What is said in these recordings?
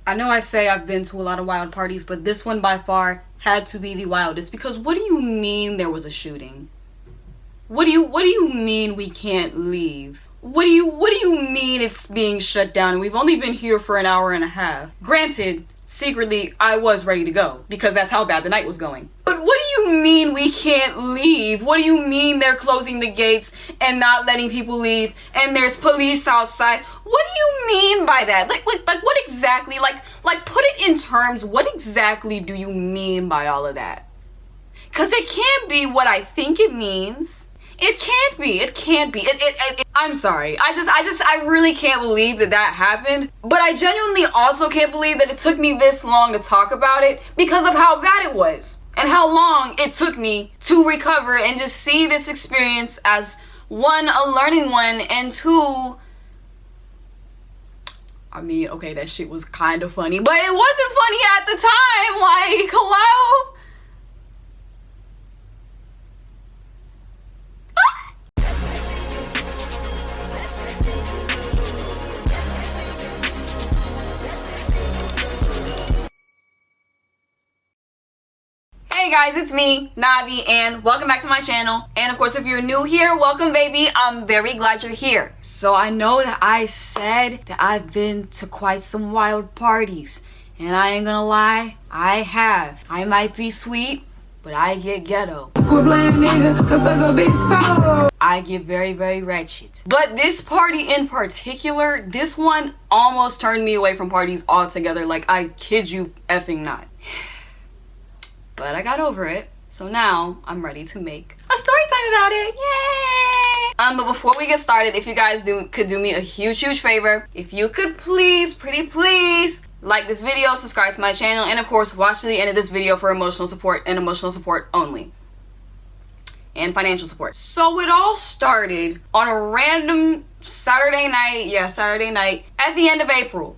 I know I say I've been to a lot of wild parties, but this one by far had to be the wildest. Because what do you mean there was a shooting? What do you mean we can't leave? What do you mean it's being shut down and we've only been here for an hour and a half? Granted, secretly I was ready to go because that's how bad the night was going. But what do you mean we can't leave? What do you mean they're closing the gates and not letting people leave and there's police outside? What do you mean by that? Like what exactly? Like put it in terms. What exactly do you mean by all of that? Cuz it can't be what I think it means. It can't be. It can't be. I'm sorry. I really can't believe that happened. But I genuinely also can't believe that it took me this long to talk about it because of how bad it was and how long it took me to recover and just see this experience as one, a learning one, and two, I mean, okay, that shit was kind of funny, but it wasn't funny at the time. Like, hello? Hey guys, it's me, Navi, and welcome back to my channel. And of course, if you're new here, welcome baby. I'm very glad you're here. So I know that I said that I've been to quite some wild parties, and I ain't gonna lie, I have. I might be sweet, but I get ghetto. I get very, very wretched. But this party in particular, this one almost turned me away from parties altogether. Like, I kid you effing not. But I got over it, so now I'm ready to make a story time about it. Yay! But before we get started, if you guys could do me a huge favor, if you could please, pretty please, like this video, subscribe to my channel, and of course watch to the end of this video for emotional support and emotional support only. And financial support. So it all started on a random Saturday night at the end of April.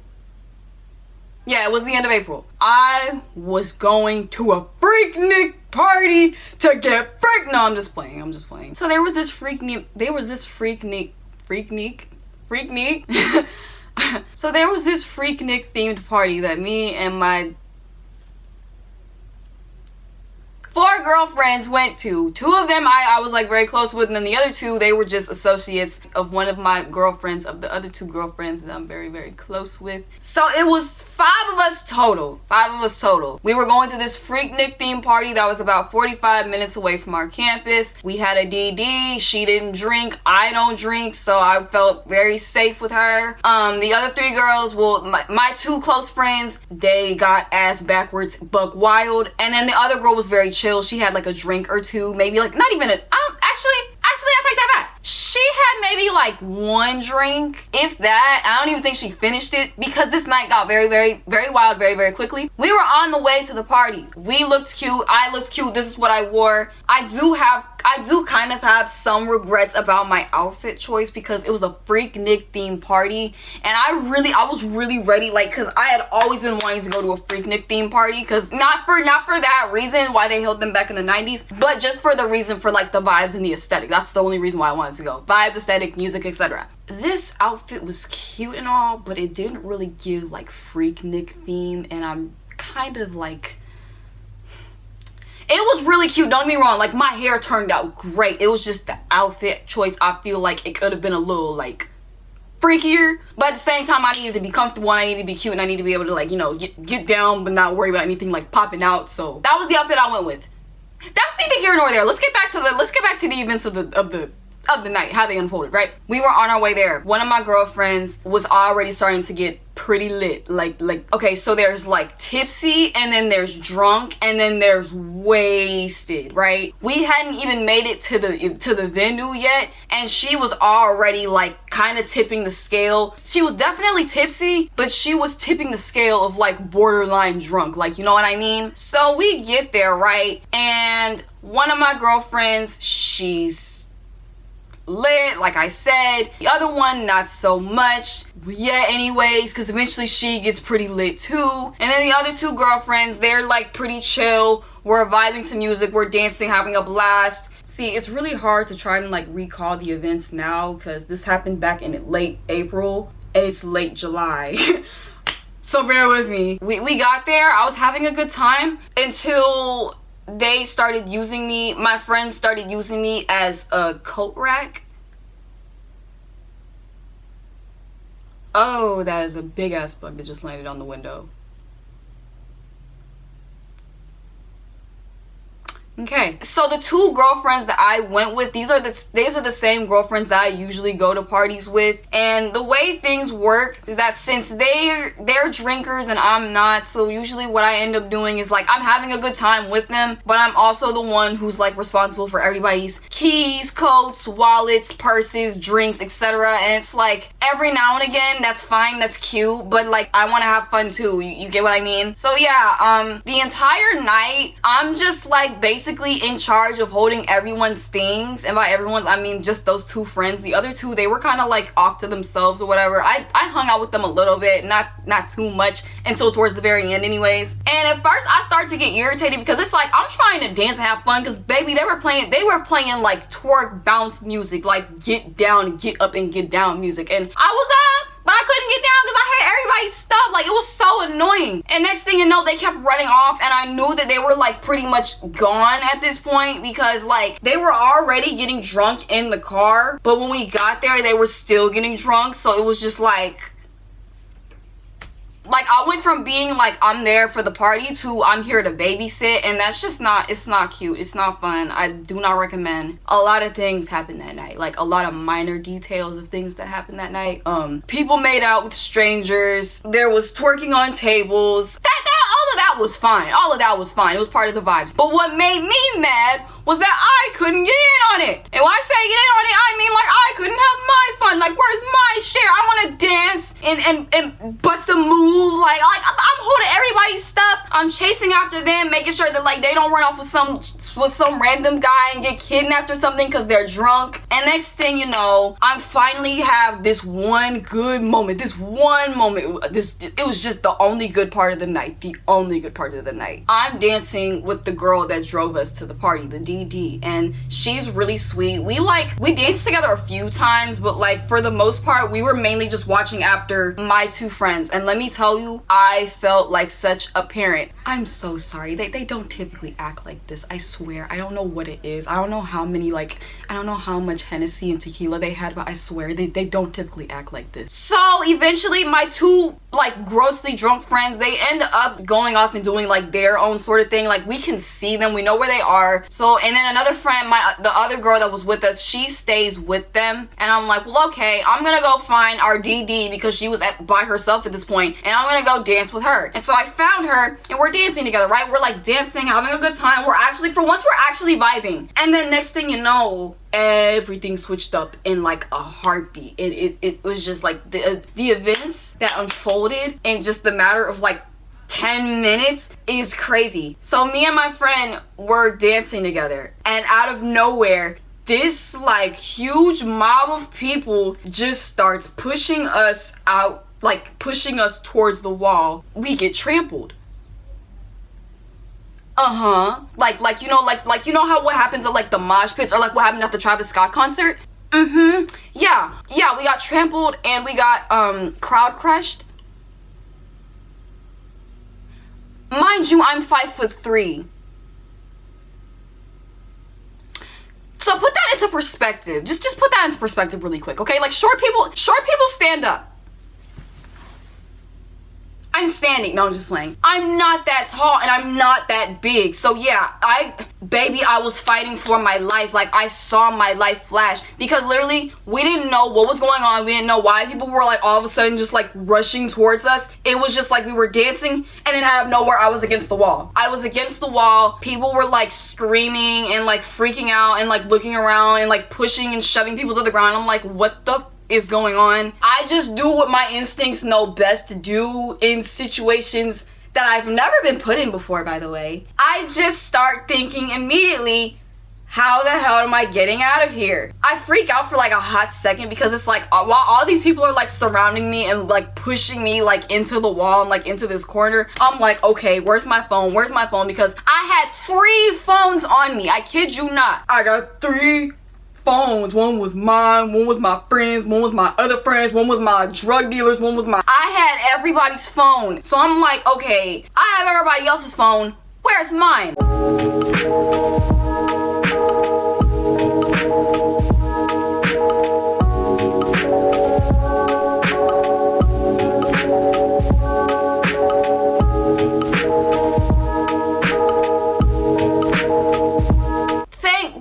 Yeah, it was the end of April. I was going to a freaknik party to get freak. No, I'm just playing. So there was this freaknik. So there was this freaknik themed party that me and my 4 girlfriends went to. 2 of them I was like very close with, and then the other 2, they were just associates of one of my girlfriends, of the other 2 girlfriends that I'm very, very close with. So it was 5 of us total. We were going to this freaknik theme party that was about 45 minutes away from our campus. We had a DD. She didn't drink. I don't drink, so I felt very safe with her. The other 3 girls, well, my 2 close friends, they got ass backwards, buck wild, and then the other girl was very chill. She had like a drink or 2, maybe like not even a actually I take that back. She had maybe like 1 drink, if that. I don't even think she finished it because this night got very, very, very wild very, very quickly. We were on the way to the party. We looked cute. I looked cute. This is what I wore. I do kind of have some regrets about my outfit choice because it was a freaknik themed party, and I was really ready, like, because I had always been wanting to go to a freaknik themed party, because not for that reason why they held them back in the 90s, but just for the reason for like the vibes and the aesthetic. That's the only reason why I wanted to go. Vibes, aesthetic, music, etc. This outfit was cute and all, but it didn't really give like freaknik theme, and I'm kind of like, it was really cute, don't get me wrong, like my hair turned out great. It was just the outfit choice, I feel like it could have been a little like freakier, but at the same time I needed to be comfortable and I needed to be cute and I needed to be able to, like, you know, get down but not worry about anything like popping out. So that was the outfit I went with. That's neither here nor there. Let's get back to the events of the night, how they unfolded, right? We were on our way there. One of my girlfriends was already starting to get pretty lit. Like, okay, so there's like tipsy, and then there's drunk, and then there's wasted, right? We hadn't even made it to the venue yet, and she was already like kind of tipping the scale. She was definitely tipsy, but she was tipping the scale of like borderline drunk, like, you know what I mean? So we get there, right? And one of my girlfriends, she's lit, like I said. The other one, not so much. Yeah, anyways, because eventually she gets pretty lit too. And then the other 2 girlfriends, they're like pretty chill. We're vibing to music, we're dancing, having a blast. See, it's really hard to try and like recall the events now because this happened back in late April and it's late July. So bear with me. We got there. I was having a good time until they started using me. My friends started using me as a coat rack. Oh, that is a big ass bug that just landed on the window. Okay, so the two girlfriends that I went with, these are the same girlfriends that I usually go to parties with. And the way things work is that since they're drinkers and I'm not, so usually what I end up doing is like I'm having a good time with them, but I'm also the one who's like responsible for everybody's keys, coats, wallets, purses, drinks, etc. And it's like every now and again, that's fine, that's cute, but like I want to have fun too. You get what I mean? So yeah, the entire night I'm just like basically in charge of holding everyone's things, and by everyone's I mean just those two friends. The other two, they were kind of like off to themselves or whatever. I hung out with them a little bit, not too much until towards the very end anyways. And at first I started to get irritated because it's like I'm trying to dance and have fun, because baby, they were playing like twerk bounce music, like get down, get up and get down music, and I was up, but I couldn't get down because I had everybody's stuff. Like, it was so annoying. And next thing you know, they kept running off, and I knew that they were like pretty much gone at this point, because like they were already getting drunk in the car, but when we got there they were still getting drunk. So it was just like I went from being like I'm there for the party to I'm here to babysit, and that's just not, it's not cute, it's not fun. I do not recommend. A lot of things happened that night, like a lot of minor details of things that happened that night. People made out with strangers, there was twerking on tables, all of that was fine. All of that was fine. It was part of the vibes. But what made me mad was that I couldn't get in on it. And when I say get in on it, I mean like I couldn't have my fun. Like, where's my share? I want to dance and bust a move. Like I'm holding everybody's stuff. I'm chasing after them, making sure that like they don't run off with some random guy and get kidnapped or something because they're drunk. And next thing you know, I finally have this one good moment. This one moment. It was just the only good part of the night. The only good part of the night. I'm dancing with the girl that drove us to the party, the DD, and she's really sweet. We danced together a few times, but like for the most part we were mainly just watching after my two friends. And let me tell you, I felt like such a parent. I'm so sorry. They don't typically act like this. I swear. I don't know what it is. I don't know how many, like, I don't know how much Hennessy and tequila they had, but I swear they don't typically act like this. So eventually my two like grossly drunk friends, they end up going off and doing like their own sort of thing. Like, we can see them, we know where they are. So, and then another friend, the other girl that was with us, she stays with them, and I'm like, well, okay, I'm gonna go find our DD because she was by herself at this point, and I'm gonna go dance with her. And so I found her, and we're dancing together, right? We're like dancing, having a good time. We're actually, for once, we're actually vibing. And then next thing you know, everything switched up in like a heartbeat. It was just like the events that unfolded in just the matter of like 10 minutes is crazy. So me and my friend were dancing together, and out of nowhere, this like huge mob of people just starts pushing us out, like pushing us towards the wall. We get trampled. Like you know how what happens at like the mosh pits, or like what happened at the Travis Scott concert? Yeah, we got trampled and we got crowd crushed. Mind you, I'm 5'3". So put that into perspective. Just put that into perspective really quick, okay? Like short people stand up. I'm standing. No, I'm just playing. I'm not that tall and I'm not that big. So yeah, I was fighting for my life. Like, I saw my life flash, because literally we didn't know what was going on. We didn't know why people were like all of a sudden just like rushing towards us. It was just like we were dancing, and then out of nowhere I was against the wall. I was against the wall. People were like screaming and like freaking out and like looking around and like pushing and shoving people to the ground. I'm like, what the is going on? I just do what my instincts know best to do in situations that I've never been put in before, by the way. I just start thinking immediately, how the hell am I getting out of here? I freak out for like a hot second, because it's like while all these people are like surrounding me and like pushing me like into the wall and like into this corner, I'm like, okay, where's my phone? Where's my phone? Because I had 3 phones on me. I kid you not. I got 3 phones. One was mine, one was my friends, one was my other friends, one was my drug dealers, one was my... I had everybody's phone. So I'm like, okay, I have everybody else's phone. Where's mine?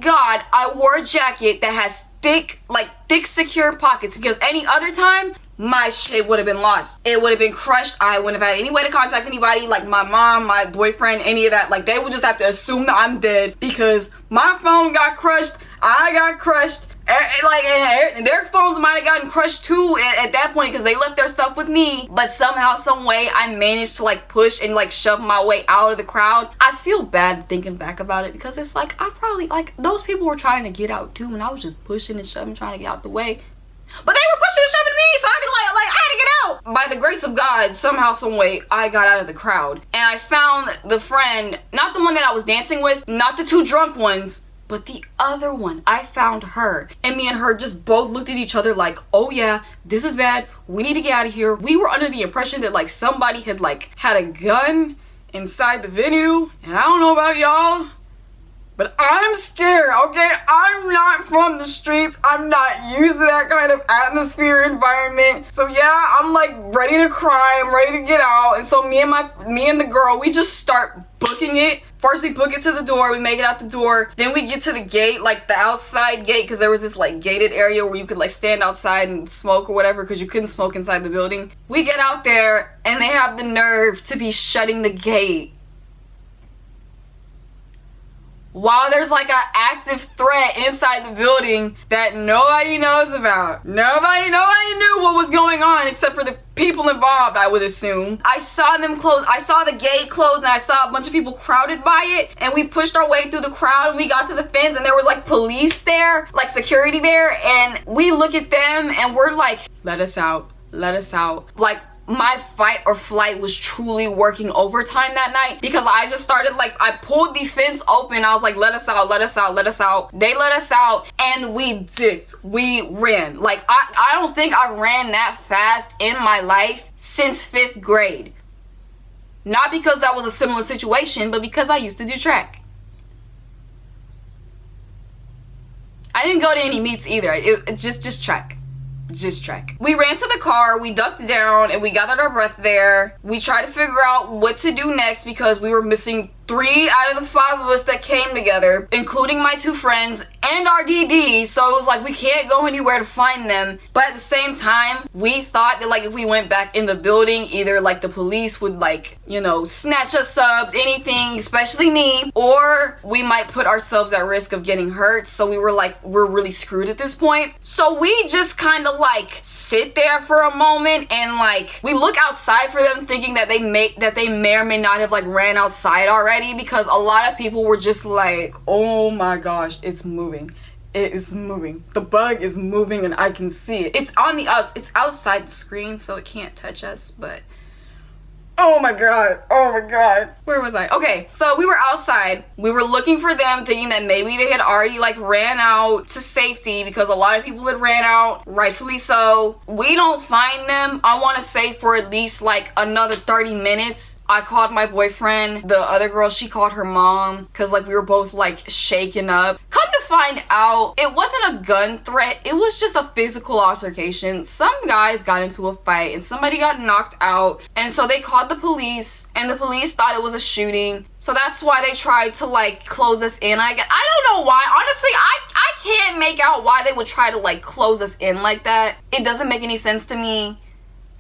God, I wore a jacket that has thick secure pockets, because any other time my shit would have been lost. It would have been crushed. I wouldn't have had any way to contact anybody, like my mom, my boyfriend, any of that. Like, they would just have to assume that I'm dead because my phone got crushed, I got crushed, and their phones might have gotten crushed too at that point because they left their stuff with me. But somehow, some way, I managed to like push and like shove my way out of the crowd. I feel bad thinking back about it because it's like, I probably, like, those people were trying to get out too, and I was just pushing and shoving, trying to get out the way. But they were pushing and shoving me, so I had to get out. By the grace of God, somehow, some way, I got out of the crowd. And I found the friend, not the one that I was dancing with, not the two drunk ones, but the other one. I found her, and me and her just both looked at each other like, oh yeah, this is bad, we need to get out of here. We were under the impression that like somebody had like had a gun inside the venue, and I don't know about y'all, but I'm scared, okay? I'm not from the streets. I'm not used to that kind of atmosphere environment. So yeah, I'm like ready to cry. I'm ready to get out. And so me and the girl, we just start booking it. First we book it to the door, we make it out the door. Then we get to the gate, like the outside gate, because there was this like gated area where you could like stand outside and smoke or whatever, because you couldn't smoke inside the building. We get out there and they have the nerve to be shutting the gate while there's like an active threat inside the building that nobody knows about. Nobody knew what was going on except for the people involved, I would assume. I saw them close. I saw the gate close, and I saw a bunch of people crowded by it, and we pushed our way through the crowd, and we got to the fence, and there was like police there, like security there, and we look at them and we're like, let us out, let us out. Like, my fight or flight was truly working overtime that night, because I just started like, I pulled the fence open. I was like, let us out, let us out, let us out. They let us out, and we dipped. We ran. Like, I don't think I ran that fast in my life since 5th grade. Not because that was a similar situation, but because I used to do track. I didn't go to any meets either. It just track. Just track. We ran to the car, we ducked down, and we gathered our breath there. We tried to figure out what to do next because we were missing 3 out of the 5 of us that came together, including my 2 friends and our DD. So it was like, we can't go anywhere to find them. But at the same time, we thought that like if we went back in the building, either like the police would like, you know, snatch us up, anything, especially me, or we might put ourselves at risk of getting hurt. So we were like, we're really screwed at this point. So we just kind of like sit there for a moment and like we look outside for them, thinking that they may or may not have like ran outside already, because a lot of people were just like, oh my gosh, it's moving. It is moving. The bug is moving and I can see it. It's on the it's outside the screen, so it can't touch us, but oh my god, oh my god. Where was I? Okay, so we were outside. We were looking for them, thinking that maybe they had already like ran out to safety, because a lot of people had ran out, rightfully so. We don't find them, I want to say, for at least like another 30 minutes. I called my boyfriend. The other girl, she called her mom, because like we were both like shaken up. Come to find out, it wasn't a gun threat, it was just a physical altercation. Some guys got into a fight and somebody got knocked out, and so they called the police, and the police thought it was a shooting. So that's why they tried to like close us in. I don't know why. Honestly, I can't make out why they would try to like close us in like that. It doesn't make any sense to me,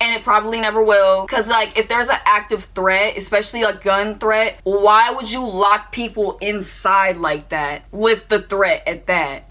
and it probably never will. Because like if there's an active threat, especially a gun threat, why would you lock people inside like that with the threat at that?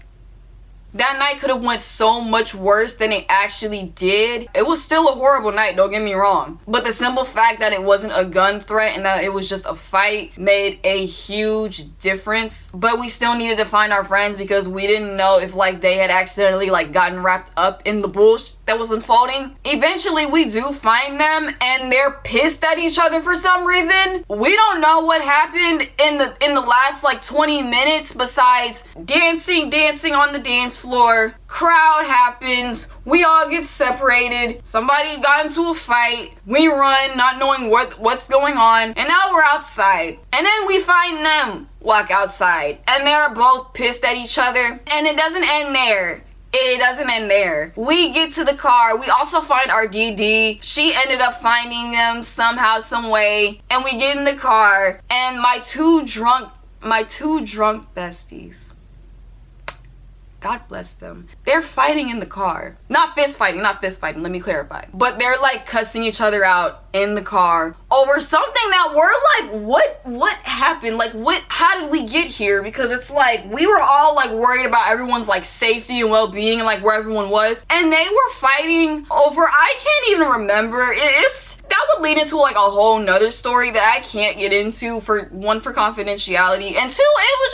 That night could have went so much worse than it actually did. It was still a horrible night, don't get me wrong. But the simple fact that it wasn't a gun threat and that it was just a fight made a huge difference. But we still needed to find our friends, because we didn't know if like they had accidentally like gotten wrapped up in the bullshit that was unfolding. Eventually we do find them and they're pissed at each other for some reason. We don't know what happened in the last like 20 minutes besides dancing on the dance floor. Crowd happens. We all get separated. Somebody got into a fight. We run, not knowing what's going on. And now we're outside. And then we find them walk outside. And they're both pissed at each other. And it doesn't end there. It doesn't end there. We get to the car. We also find our DD. She ended up finding them somehow, some way. And we get in the car. And my two drunk besties, God bless them, they're fighting in the car. Not fist fighting, let me clarify. But they're like cussing each other out in the car over something that we're like, what happened? Like, how did we get here? Because it's like, we were all like worried about everyone's like safety and well-being and like where everyone was. And they were fighting over, I can't even remember. That would lead into like a whole nother story that I can't get into, for one, for confidentiality, and two, it would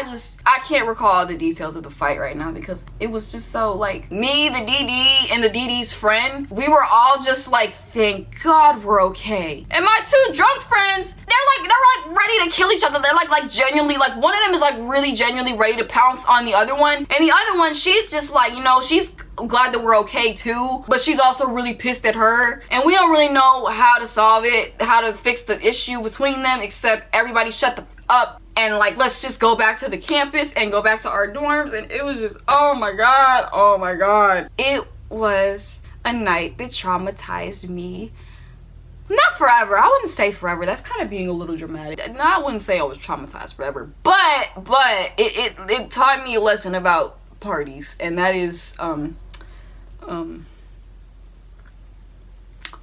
just I can't recall the details of the fight right now because it was just so like, me, the DD, and the DD's friend, we were all just like, thank God we're okay. And my two drunk friends, they're ready to kill each other. They're like genuinely, like one of them is like really genuinely ready to pounce on the other one, and the other one, she's just like, you know, she's glad that we're okay too, but she's also really pissed at her, and we don't really know how to solve it, how to fix the issue between them, except everybody shut the up and like, let's just go back to the campus and go back to our dorms. And it was just, oh my god, it was a night that traumatized me. Not forever. I wouldn't say forever. That's kind of being a little dramatic. No, I wouldn't say I was traumatized forever, but it taught me a lesson about parties, and that is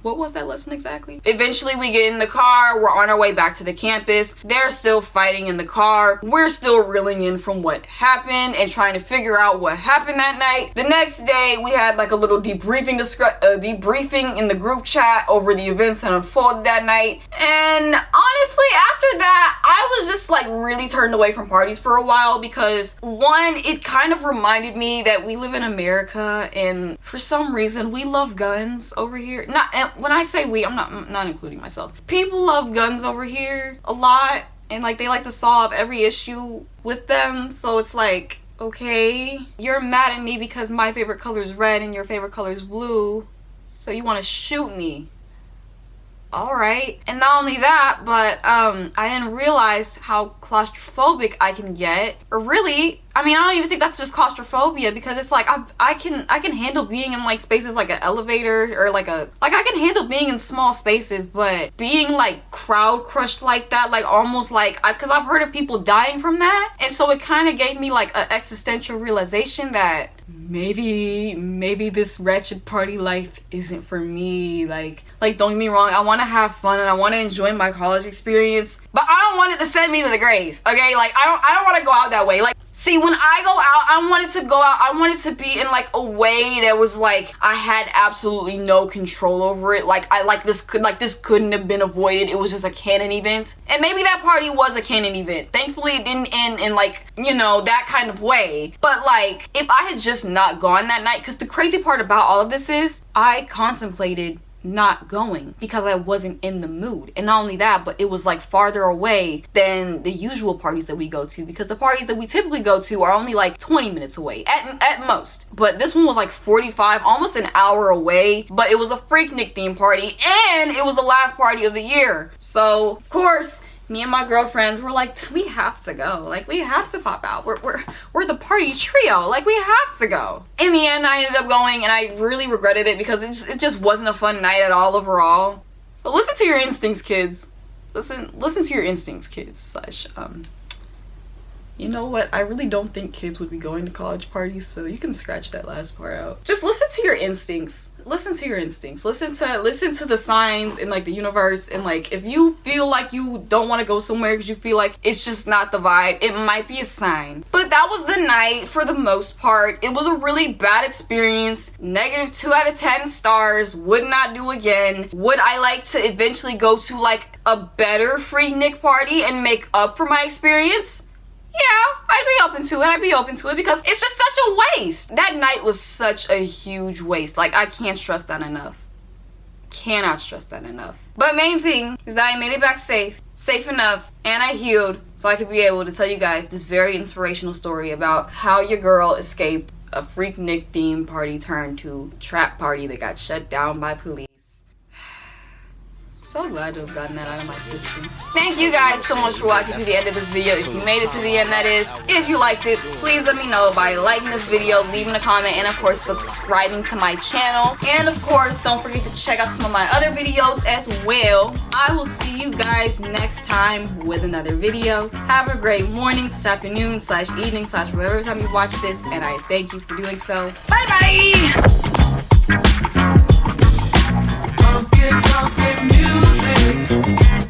what was that lesson exactly? Eventually we get in the car, we're on our way back to the campus. They're still fighting in the car. We're still reeling in from what happened and trying to figure out what happened that night. The next day we had like a little debriefing in the group chat over the events that unfolded that night. And honestly, after that, I was just like really turned away from parties for a while because, one, it kind of reminded me that we live in America and for some reason we love guns over here. When I say we, I'm not including myself. People love guns over here a lot, and like they like to solve every issue with them. So it's like, okay, you're mad at me because my favorite color is red and your favorite color is blue, so you want to shoot me. All right. And not only that, but I didn't realize how claustrophobic I can get. Or really, I mean, I don't even think that's just claustrophobia, because it's like I can handle being in like spaces like an elevator, or like I can handle being in small spaces, but being like crowd crushed like that, like almost like, because I've heard of people dying from that, and so it kind of gave me like an existential realization that maybe this wretched party life isn't for me. Like don't get me wrong, I want to have fun and I want to enjoy my college experience, but I don't want it to send me to the grave. Okay, like I don't want to go out that way. Like, see, when I go out, I wanted to go out, I wanted to be in like a way that was like I had absolutely no control over it. Like this couldn't have been avoided. It was just a canon event, and maybe that party was a canon event. Thankfully it didn't end in like, you know, that kind of way. But like, if I had just not gone that night, because the crazy part about all of this is I contemplated not going because I wasn't in the mood. And not only that, but it was like farther away than the usual parties that we go to, because the parties that we typically go to are only like 20 minutes away at most. But this one was like 45, almost an hour away. But it was a freaknik theme party, and it was the last party of the year. So of course, me and my girlfriends were like, we have to go. Like, we have to pop out. We're the party trio. Like, we have to go. In the end, I ended up going, and I really regretted it because it just wasn't a fun night at all overall. So listen to your instincts, kids. Listen to your instincts, kids. You know what? I really don't think kids would be going to college parties, so you can scratch that last part out. Just listen to your instincts. Listen to your instincts. Listen to the signs in like the universe, and like if you feel like you don't want to go somewhere because you feel like it's just not the vibe, it might be a sign. But that was the night for the most part. It was a really bad experience. -2 out of 10 stars. Would not do again. Would I like to eventually go to like a better freaknik party and make up for my experience? yeah, I'd be open to it. I'd be open to it because it's just such a waste. That night was such a huge waste. Like, I can't stress that enough. Cannot stress that enough. But main thing is that I made it back safe enough, and I healed, so I could be able to tell you guys this very inspirational story about how your girl escaped a freaknik theme party turned to trap party that got shut down by police. So glad to have gotten that out of my system. Thank you guys so much for watching to the end of this video. If you made it to the end, that is. If you liked it, please let me know by liking this video, leaving a comment, and of course subscribing to my channel. And of course, don't forget to check out some of my other videos as well. I will see you guys next time with another video. Have a great morning, afternoon, evening, whatever time you watch this, and I thank you for doing so. Bye bye! Funky music.